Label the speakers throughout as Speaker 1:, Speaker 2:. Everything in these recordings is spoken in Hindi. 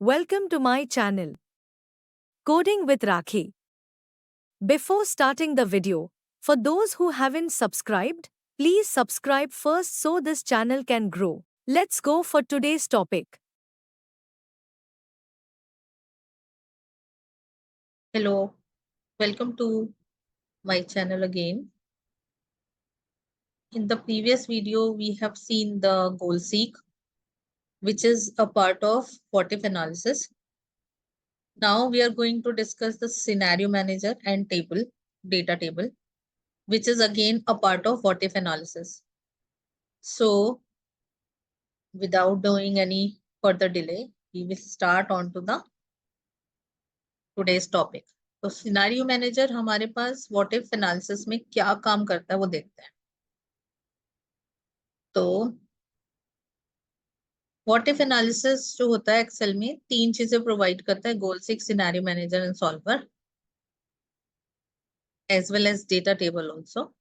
Speaker 1: Welcome to my channel, Coding with Rakhi. Before starting the video, for those who haven't subscribed, please subscribe first so this channel can grow. Let's go for today's topic.
Speaker 2: Hello, welcome to my channel again. In the previous video, we have seen the goal seek, which is a part of what if analysis. Now we are going to discuss the scenario manager and data table, which is again a part of what if analysis. So without doing any further delay, we will start on to the today's topic. तो सिनेरियो मैनेजर हमारे पास व्हाट इफ एनालिसिस में क्या काम करता है वो देखते हैं. तो व्हाट इफ एनालिसिस जो होता है एक्सेल में 3 चीजें प्रोवाइड करता है: goal seek, scenario manager and solver, as well as data table also.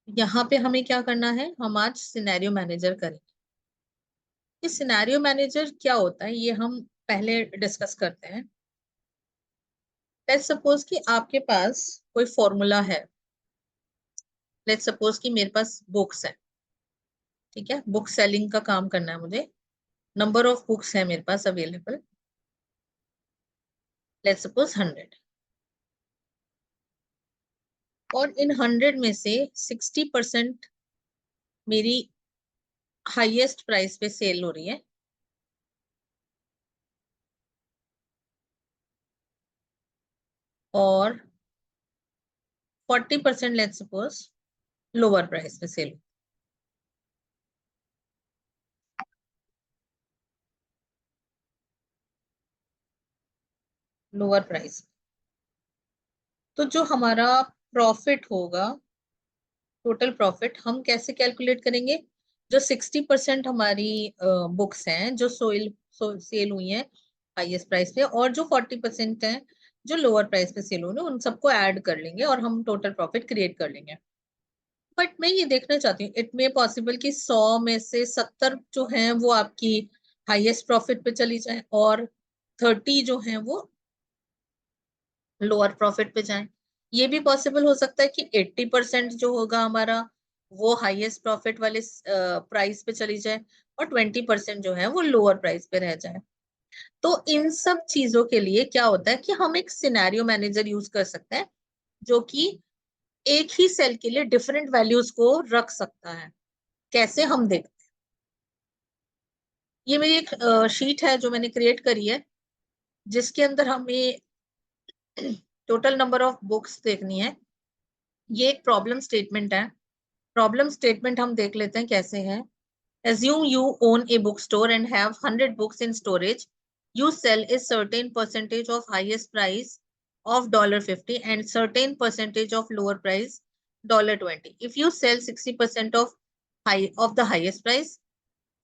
Speaker 2: यहाँ पे हमें क्या करना है, हम आज सिनेरियो मैनेजर करेंगे. ये सिनेरियो मैनेजर क्या होता है ये हम पहले डिस्कस करते हैं. लेट्स सपोज कि आपके पास कोई फॉर्मूला है. लेट्स सपोज कि मेरे पास बुक्स है. ठीक है, बुक सेलिंग का काम करना है मुझे. नंबर ऑफ बुक्स है मेरे पास अवेलेबल, लेट्स सपोज 100. और इन 100 में से 60% मेरी हाईएस्ट प्राइस पे सेल हो रही है, और 40% लेट्स सपोज लोअर प्राइस पे सेल. Lower price. तो जो हमारा प्रॉफिट होगा, टोटल प्रॉफिट, हम कैसे कैलकुलेट करेंगे? जो 60% हमारी बुक्स हैं जो सेल हुई हैं हाईएस्ट प्राइस पे, और जो 40% हैं जो लोअर प्राइस पे सेल हो रही है, उन सबको ऐड कर लेंगे और हम टोटल प्रॉफिट क्रिएट कर लेंगे. बट मैं ये देखना चाहती हूँ, इट मे पॉसिबल कि 100 में से 70 जो हैं वो आपकी हाईएस्ट प्रॉफिट पे चली जाए और 30 जो हैं वो लोअर प्रॉफिट पे जाएं. ये भी पॉसिबल हो सकता है कि 80% जो होगा हमारा वो हाईएस्ट प्रॉफिट वाले प्राइस पे चली जाए और 20% जो है वो लोअर प्राइस पे रह जाए. तो इन सब चीजों के लिए क्या होता है कि हम एक सिनेरियो मैनेजर यूज कर सकते हैं, जो कि एक ही सेल के लिए डिफरेंट वैल्यूज को रख सकता है. कैसे, हम देखते हैं. ये मेरी एक शीट है जो मैंने क्रिएट करी है, जिसके अंदर हमें टोटल नंबर ऑफ बुक्स देखनी है. ये एक प्रॉब्लम स्टेटमेंट है. प्रॉब्लम स्टेटमेंट हम देख लेते हैं कैसे है. Assume you own a bookstore and have 100 books in storage. You sell a certain percentage of highest price of $50 and certain percentage of lower price $20. If you sell 60% of the highest price,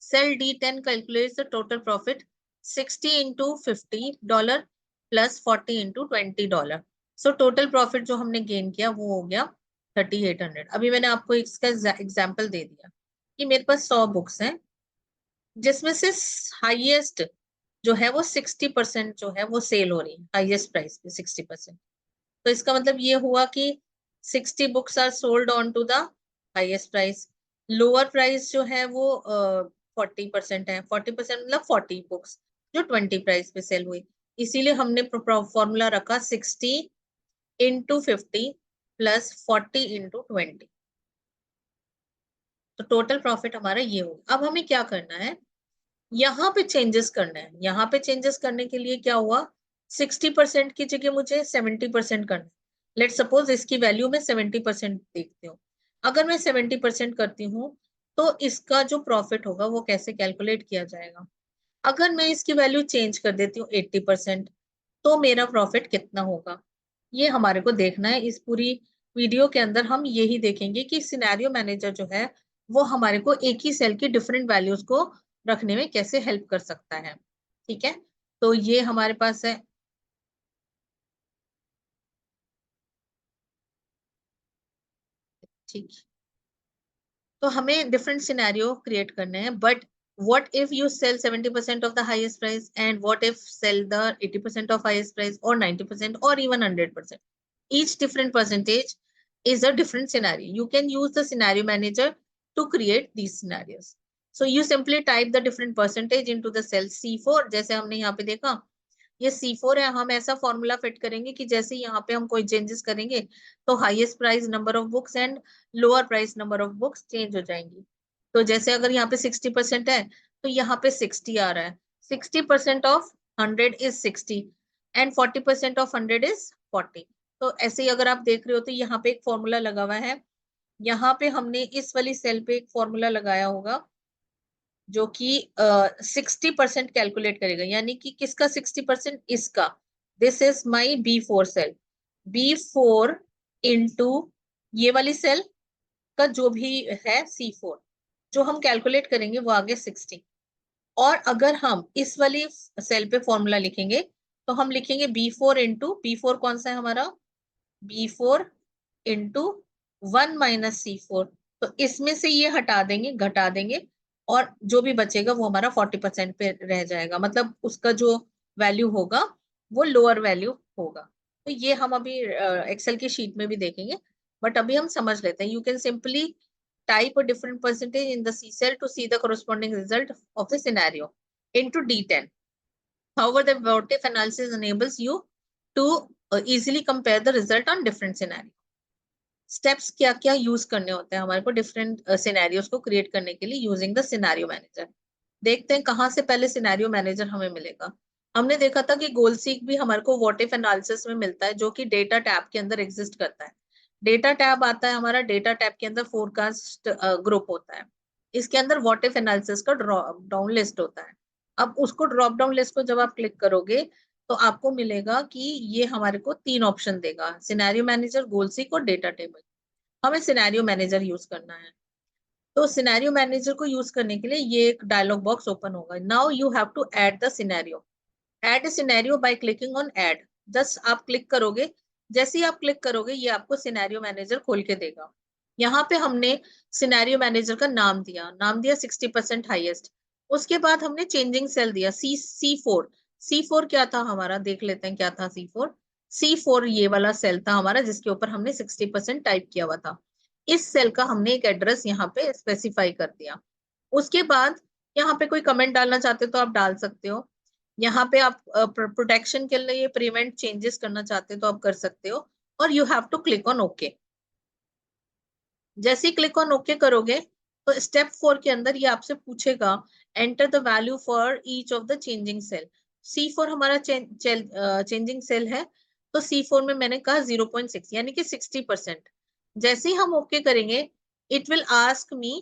Speaker 2: cell D10 calculates the total profit 60 into $50 plus 40 into $20. So total profit जो हमने गेन किया वो हो गया 3800. अभी मैंने आपको इसका एग्जाम्पल दे दिया कि मेरे पास 100 बुक्स हैं, जिसमें से हाईएस्ट जो है वो 60% जो है वो सेल हो रही है हाईएस्ट प्राइस पे 60%. तो इसका मतलब ये हुआ कि 60 books are sold on to the highest price. Lower price जो है वो 40% है. 40% मतलब 40 बुक्स जो 20 प्राइस पे सेल हुई. इसीलिए हमने फॉर्मूला रखा 60 इंटू 50 प्लस 40 इंटू 20. तो टोटल प्रॉफिट हमारा ये होगा. अब हमें क्या करना है, यहाँ पे चेंजेस करना है. यहाँ पे चेंजेस करने के लिए क्या हुआ, 60% की जगह मुझे 70% करना है. लेट सपोज इसकी वैल्यू में 70% देखती हूँ. अगर मैं 70% करती हूँ तो इसका जो प्रॉफिट होगा वो कैसे कैलकुलेट किया जाएगा. अगर मैं इसकी वैल्यू चेंज कर देती हूँ 80%, तो मेरा प्रॉफिट कितना होगा, ये हमारे को देखना है. इस पूरी वीडियो के अंदर हम यही देखेंगे कि सिनेरियो मैनेजर जो है वो हमारे को एक ही सेल की डिफरेंट वैल्यूज को रखने में कैसे हेल्प कर सकता है. ठीक है, तो ये हमारे पास है. ठीक, तो हमें डिफरेंट सिनेरियो क्रिएट करने हैं, but what if you sell 70% of the highest price, and what if sell the 80% of highest price, or 90%, or even 100%. Each different percentage is a different scenario. You can use the scenario manager to create these scenarios. So you simply type the different percentage into the cell C4. जैसे हमने यहाँ पे देखा ये C4 है, हम ऐसा फॉर्मूला फिट करेंगे कि जैसे यहाँ पे हम कोई चेंजेस करेंगे तो highest price number of books and lower price number of books change हो जाएंगी। तो जैसे अगर यहाँ पे 60% है तो यहाँ पे 60 आ रहा है। 60% of 100 is 60 and 40% of 100 is 40। तो ऐसे ही अगर आप देख रहे हो तो यहाँ पे एक फॉर्मूला लगा हुआ है, यहाँ पे हमने इस वाली सेल पे एक फॉर्मूला लगाया होगा जो कि 60% कैलकुलेट करेगा, यानी कि किसका 60%, इसका। This is my B4 cell. B4 into ये वाली सेल का जो भी है C4, जो हम कैलकुलेट करेंगे वो आगे 60। और अगर हम इस वाली सेल पे फॉर्मूला लिखेंगे तो हम लिखेंगे B4 इंटू, B4 कौन सा है हमारा, B4 इंटू 1 माइनस C4। तो इसमें से ये हटा देंगे, घटा देंगे, और जो भी बचेगा वो हमारा 40% पे रह जाएगा, मतलब उसका जो वैल्यू होगा वो लोअर वैल्यू होगा। तो ये हम अभी एक्सेल की शीट में भी देखेंगे, बट अभी हम समझ लेते हैं। You can simply type a different percentage in the C cell to see the corresponding result of the scenario into D10. However, the what if analysis enables you to easily compare the result on different scenario. Steps क्या क्या यूज करने होते हैं हमारे को डिफरेंट सिनेरियोज को क्रिएट करने के लिए यूजिंग द सिनेरियो मैनेजर। देखते हैं कहाँ से पहले सिनेरियो मैनेजर हमें मिलेगा। हमने देखा था कि गोल सीक भी हमारे को व्हाट इफ एनालिसिस में मिलता है, जो कि डेटा टैब के अंदर एग्जिस्ट करता है। डेटा टैब आता है हमारा, डेटा टैब के अंदर फोरकास्ट ग्रुप होता है, इसके अंदर व्हाट इफ एनालिसिस का ड्रॉप डाउन लिस्ट होता है। अब उसको ड्रॉप डाउन लिस्ट को जब आप क्लिक करोगे तो आपको मिलेगा कि ये हमारे को 3 ऑप्शन देगा, सिनेरियो मैनेजर, गोल सीक और डेटा टेबल। हमें सिनेरियो मैनेजर यूज करना है। तो सिनेरियो मैनेजर को यूज करने के लिए ये एक डायलॉग बॉक्स ओपन होगा। Now you have to add the scenario. Add a scenario by clicking on add. Just आप क्लिक करोगे, जैसे ही आप क्लिक करोगे ये आपको सिनेरियो मैनेजर खोल के देगा। यहाँ पे हमने सिनेरियो मैनेजर का नाम दिया 60% हाईएस्ट। उसके बाद हमने चेंजिंग सेल दिया C4। C4 क्या था हमारा, देख लेते हैं क्या था C4। C4 ये वाला सेल था हमारा जिसके ऊपर हमने 60% टाइप किया हुआ था। इस सेल का हमने एक एड्रेस यहाँ पे स्पेसिफाई कर दिया। उसके बाद यहाँ पे कोई कमेंट डालना चाहते हो तो आप डाल सकते हो। यहाँ पे आप प्रोटेक्शन के लिए प्रिवेंट चेंजेस करना चाहते हो तो आप कर सकते हो, और you have to click on okay. जैसे ही क्लिक ऑन ओके करोगे तो स्टेप 4 के अंदर ये आपसे पूछेगा enter the value for each of the changing cell. C4 हमारा चेंजिंग सेल है, तो C4 में मैंने कहा 0.6 यानी कि 60%। जैसे ही हम ओके करेंगे it will ask me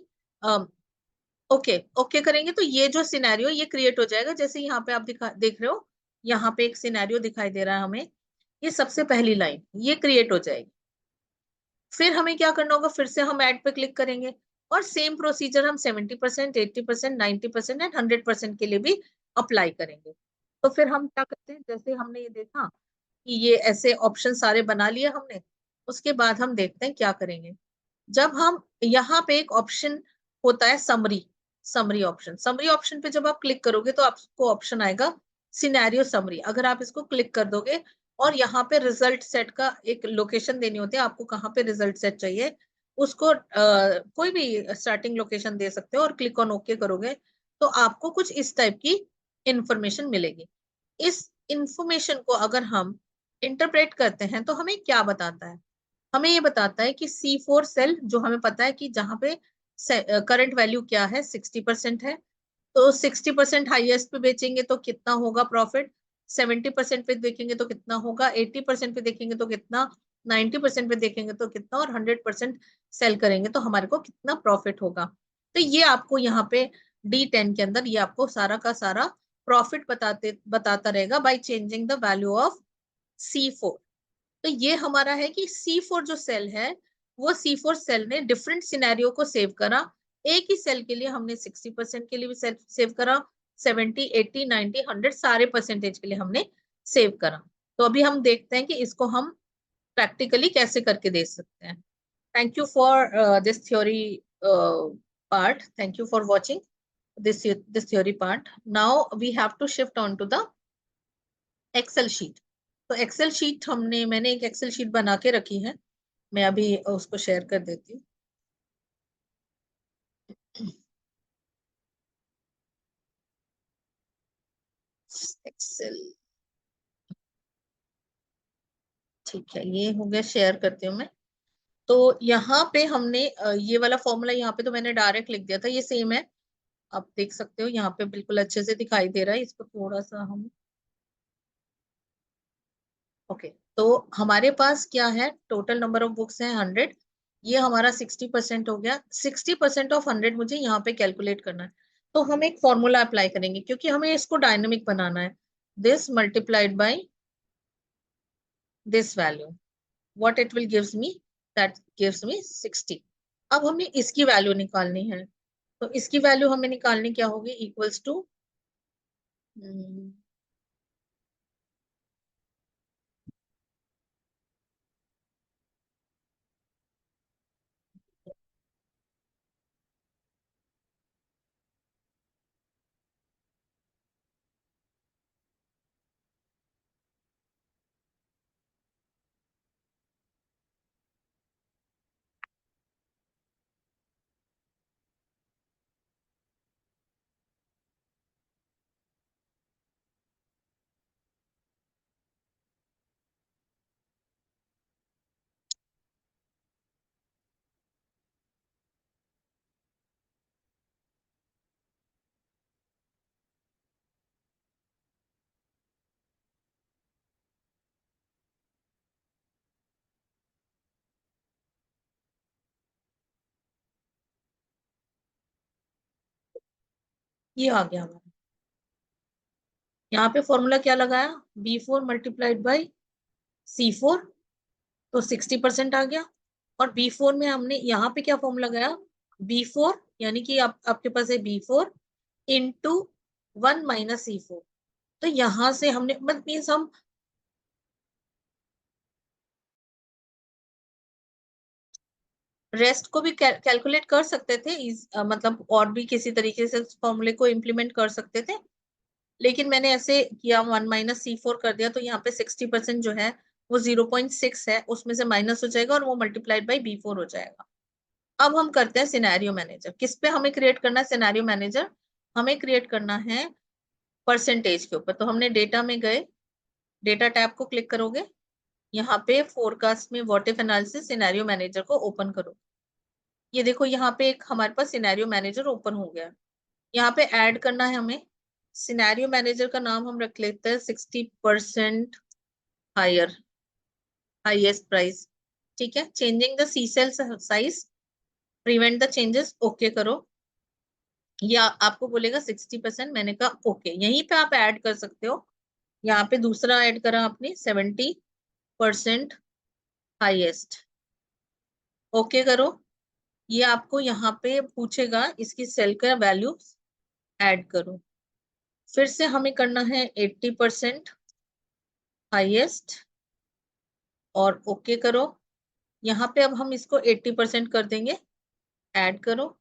Speaker 2: okay करेंगे तो ये जो सिनेरियो ये क्रिएट हो जाएगा। जैसे यहाँ पे आप देख रहे हो, यहाँ पे एक सिनेरियो दिखाई दे रहा है हमें, ये सबसे पहली लाइन ये क्रिएट हो जाएगी। फिर हमें क्या करना होगा, फिर से हम ऐड पे क्लिक करेंगे और सेम प्रोसीजर हम 70%, 80%, 90% एंड 100% के लिए भी अप्लाई करेंगे। तो फिर हम क्या करते हैं, जैसे हमने ये देखा कि ये ऐसे ऑप्शन सारे बना लिए हमने, उसके बाद हम देखते हैं क्या करेंगे। जब हम यहाँ पे एक ऑप्शन होता है समरी ऑप्शन पे जब आप क्लिक करोगे तो आपको ऑप्शन आएगा सिनेरियो समरी। अगर आप इसको क्लिक कर दोगे और यहाँ पे रिजल्ट सेट का एक लोकेशन देनी होती है, आपको कहाँ पे रिजल्ट सेट चाहिए उसको कोई भी स्टार्टिंग लोकेशन दे सकते हो और क्लिक ऑन ओके करोगे तो आपको कुछ इस टाइप की इंफॉर्मेशन मिलेगी। इस इंफॉर्मेशन को अगर हम इंटरप्रेट करते हैं तो हमें क्या बताता है, हमें ये बताता है कि C4 सेल जो हमें पता है कि जहां पे करंट वैल्यू क्या है 60% है, तो 60% हाईएस्ट पे बेचेंगे तो कितना होगा प्रॉफिट, 70% पे देखेंगे तो कितना होगा, 80% पे देखेंगे तो कितना, 90% पे देखेंगे तो कितना, और 100% सेल करेंगे तो हमारे को कितना प्रॉफिट होगा। तो ये आपको यहाँ पे D10 के अंदर ये आपको सारा का सारा प्रॉफिट बताता रहेगा by changing the value of C4। तो ये हमारा है कि C4 जो सेल है वो C4 सेल ने डिफरेंट सिनेरियो को सेव करा। एक ही सेल के लिए हमने 60% के लिए भी सेव करा, 70, 80, 90, 100 सारे परसेंटेज के लिए हमने सेव करा। तो अभी हम देखते हैं कि इसको हम प्रैक्टिकली कैसे करके दे सकते हैं। Thank you for this theory part, thank you for watching. this theory part. Now we have to shift on to the Excel sheet. तो Excel sheet मैंने एक Excel sheet बना के रखी है, मैं अभी उसको शेयर कर देती हूँ. Excel, ठीक है, ये हो गया, शेयर करती हूँ मैं. तो यहाँ पे हमने ये वाला फॉर्मूला यहाँ पे तो मैंने डायरेक्ट लिख दिया था, ये सेम है, आप देख सकते हो यहाँ पे बिल्कुल अच्छे से दिखाई दे रहा है. इसको थोड़ा सा हम, ओके. तो हमारे पास क्या है, टोटल नंबर ऑफ बुक्स है 100. ये हमारा 60% हो गया. 60% ऑफ 100 मुझे यहाँ पे कैलकुलेट करना है. तो हम एक फॉर्मूला अप्लाई करेंगे क्योंकि हमें इसको डायनेमिक बनाना है. This multiplied by this value, what it will gives me, that gives me 60. अब हमें इसकी वैल्यू निकालनी है. तो इसकी वैल्यू हमें निकालनी क्या होगी, इक्वल्स टू, ये आ गया हमारा. यहाँ पे फॉर्मूला क्या लगाया, B4 मल्टीप्लाइड बाई C4, तो 60% आ गया. और B4 में हमने यहाँ पे क्या फॉर्मूला लगाया, B4 यानी कि आपके पास है B4 इंटू 1 माइनस C4. तो यहां से हमने मीन्स हम रेस्ट को भी कैलकुलेट कर सकते थे, मतलब और भी किसी तरीके से फॉर्मूले को इम्प्लीमेंट कर सकते थे, लेकिन मैंने ऐसे किया, 1 माइनस C4 कर दिया. तो यहाँ पे 60% जो है वो 0.6 है, उसमें से माइनस हो जाएगा और वो मल्टीप्लाइड बाई B4 हो जाएगा. अब हम करते हैं सिनेरियो मैनेजर. किस पे हमें क्रिएट करना है सिनेरियो मैनेजर, हमें क्रिएट करना है परसेंटेज के ऊपर. तो हमने डेटा में गए, डेटा टैब को क्लिक करोगे, यहाँ पे फोरकास्ट में what if analysis scenario manager को ओपन करो. ये देखो यहाँ पे एक हमारे पास सिनेरियो मैनेजर ओपन हो गया. यहाँ पे ऐड करना है हमें. सिनेरियो मैनेजर का नाम हम रख लेते हैं 60% हायर, हाईएस्ट प्राइस. ठीक है. Changing the C cell size, prevent the changes, okay करो. या आपको बोलेगा 60%, मैंने कहा ओके. यहीं पे आप ऐड कर सकते हो. यहाँ पे दूसरा ऐड करा आपने 70% हाईएस्ट, ओके करो. ये आपको यहाँ पे पूछेगा इसकी सेल का वैल्यू ऐड करो. फिर से हमें करना है 80% हाईएस्ट और ओके करो. यहाँ पे अब हम इसको 80% कर देंगे, ऐड करो.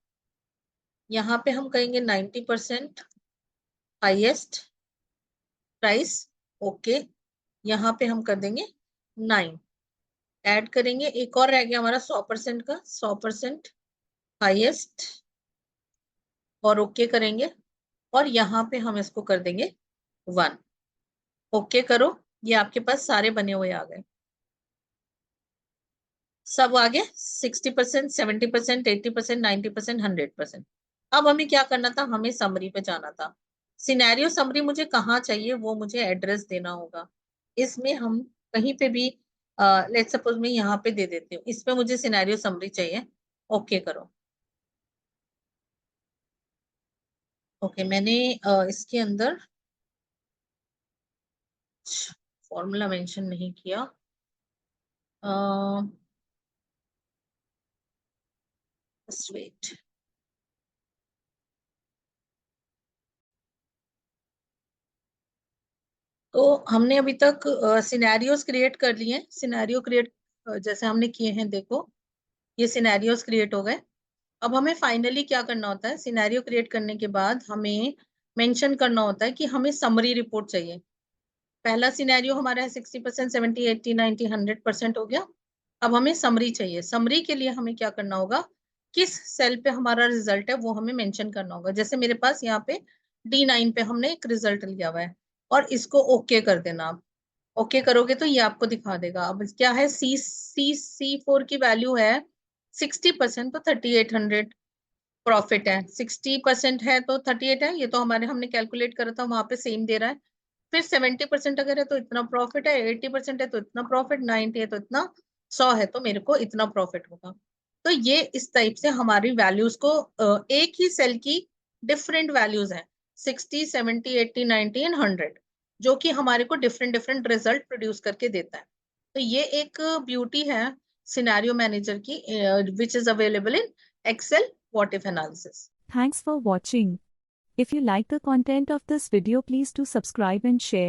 Speaker 2: यहाँ पे हम कहेंगे 90% हाईएस्ट प्राइस, ओके. यहाँ पे हम कर देंगे 9, ऐड करेंगे. एक और रह गया हमारा 100% का, 100% हाईएस्ट और ओके करेंगे. और यहाँ पे हम इसको कर देंगे 1, ओके करो. ये आपके पास सारे बने हुए आ गए, सब आ गए. 60%, 70%, 80%, 90%, 100%. अब हमें क्या करना था, हमें समरी पे जाना था. सिनेरियो समरी मुझे कहाँ चाहिए, वो मुझे एड्रेस देना होगा. इसमें हम कहीं पे भी, लेट्स सपोज मैं यहाँ पे दे देती हूँ, इसमें मुझे सिनेरियो समरी चाहिए, ओके करो. ओके, मैंने इसके अंदर फॉर्मूला मेंशन नहीं किया. Just wait. तो हमने अभी तक सिनेरियोस क्रिएट कर लिए. सिनेरियो क्रिएट जैसे हमने किए हैं, देखो ये सिनेरियोस क्रिएट हो गए. अब हमें फाइनली क्या करना होता है, सिनेरियो क्रिएट करने के बाद हमें मेंशन करना होता है कि हमें समरी रिपोर्ट चाहिए। पहला सिनेरियो हमारा है 60%, 70, 80, 90, 100% हो गया। अब हमें समरी चाहिए। समरी के लिए हमें क्या करना होगा, किस सेल पे हमारा रिजल्ट है वो हमें मेंशन करना होगा। जैसे मेरे पास यहाँ पे D9 पे हमने एक रिजल्ट लिया हुआ है और इसको ओके कर देना आप। ओके करोगे तो ये आपको दिखा देगा। अब क्या है, C4 की वैल्यू है 60%, तो 3800 प्रॉफिट है। 60% है तो 38 है, ये तो हमारे हमने कैलकुलेट करा था, वहां पे सेम दे रहा है। फिर 70% अगर है तो इतना प्रॉफिट है, 80% है तो इतना प्रॉफिट, 90 है तो इतना, 100 है तो मेरे को इतना प्रॉफिट होगा। तो ये इस टाइप से हमारी वैल्यूज को एक ही सेल की डिफरेंट वैल्यूज हैं, 60, 70, 80, 90 एंड 100, जो कि हमारे को डिफरेंट डिफरेंट रिजल्ट प्रोड्यूस करके देता है। तो ये एक ब्यूटी है सिनेरियो मैनेजर की, which is available in Excel what if analysis.
Speaker 3: Thanks for watching. If you like the content of this video, please do subscribe and share.